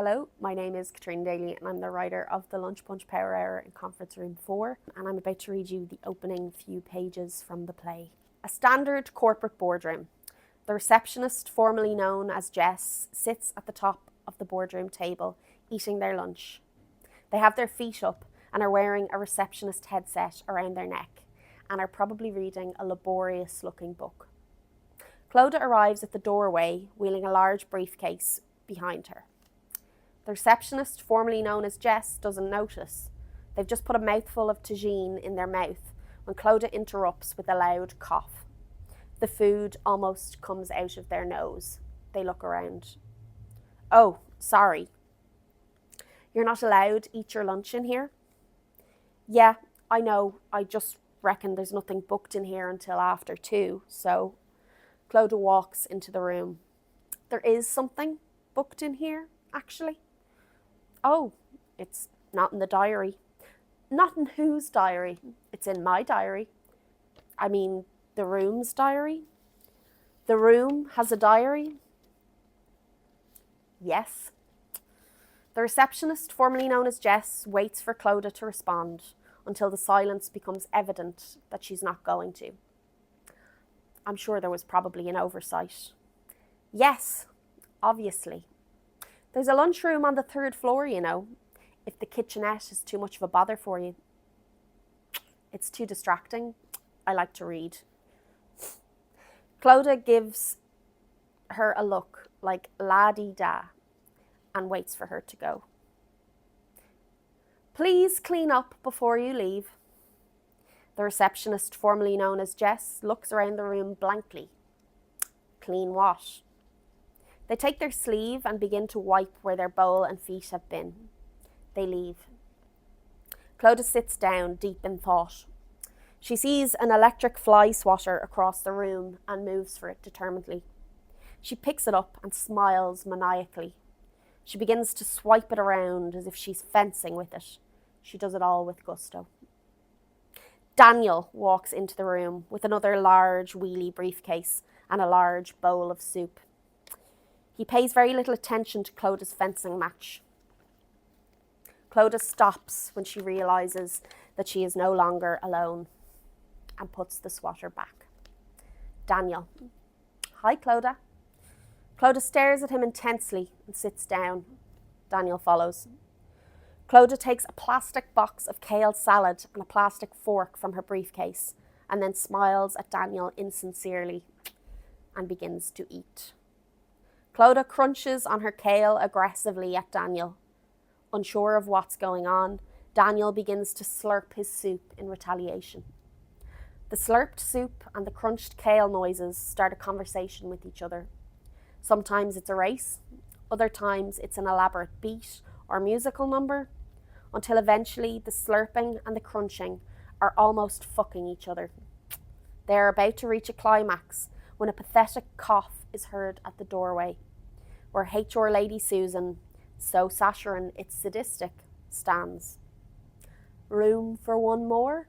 Hello, my name is Caitríona Daly and I'm the writer of the Lunch Punch Power Hour in Conference Room 4, and I'm about to read you the opening few pages from the play. A standard corporate boardroom. The receptionist, formerly known as Jess, sits at the top of the boardroom table, eating their lunch. They have their feet up and are wearing a receptionist headset around their neck and are probably reading a laborious-looking book. Clodagh arrives at the doorway, wheeling a large briefcase behind her. The receptionist, formerly known as Jess, doesn't notice. They've just put a mouthful of tagine in their mouth when Clodagh interrupts with a loud cough. The food almost comes out of their nose. They look around. Oh, sorry. You're not allowed to eat your lunch in here? Yeah, I know. I just reckon there's nothing booked in here until after 2, so Clodagh walks into the room. There is something booked in here, actually. Oh, it's not in the diary. Not in whose diary? It's in my diary. I mean, the room's diary. The room has a diary? Yes. The receptionist, formerly known as Jess, waits for Clodagh to respond until the silence becomes evident that she's not going to. I'm sure there was probably an oversight. Yes, obviously. There's a lunchroom on the 3rd floor, you know, if the kitchenette is too much of a bother for you. It's too distracting. I like to read. Clodagh gives her a look like la-dee-da and waits for her to go. Please clean up before you leave. The receptionist, formerly known as Jess, looks around the room blankly. Clean what? They take their sleeve and begin to wipe where their bowl and feet have been. They leave. Clodagh sits down, deep in thought. She sees an electric fly swatter across the room and moves for it determinedly. She picks it up and smiles maniacally. She begins to swipe it around as if she's fencing with it. She does it all with gusto. Daniel walks into the room with another large wheelie briefcase and a large bowl of soup. He pays very little attention to Clodagh's fencing match. Clodagh stops when she realises that she is no longer alone and puts the swatter back. Daniel. Hi, Clodagh. Clodagh stares at him intensely and sits down. Daniel follows. Clodagh takes a plastic box of kale salad and a plastic fork from her briefcase and then smiles at Daniel insincerely and begins to eat. Clodagh crunches on her kale aggressively at Daniel. Unsure of what's going on, Daniel begins to slurp his soup in retaliation. The slurped soup and the crunched kale noises start a conversation with each other. Sometimes it's a race, other times it's an elaborate beat or musical number, until eventually the slurping and the crunching are almost fucking each other. They are about to reach a climax when a pathetic cough is heard at the doorway, where HR Lady Susan, so saccharine it's sadistic, stands. Room for one more?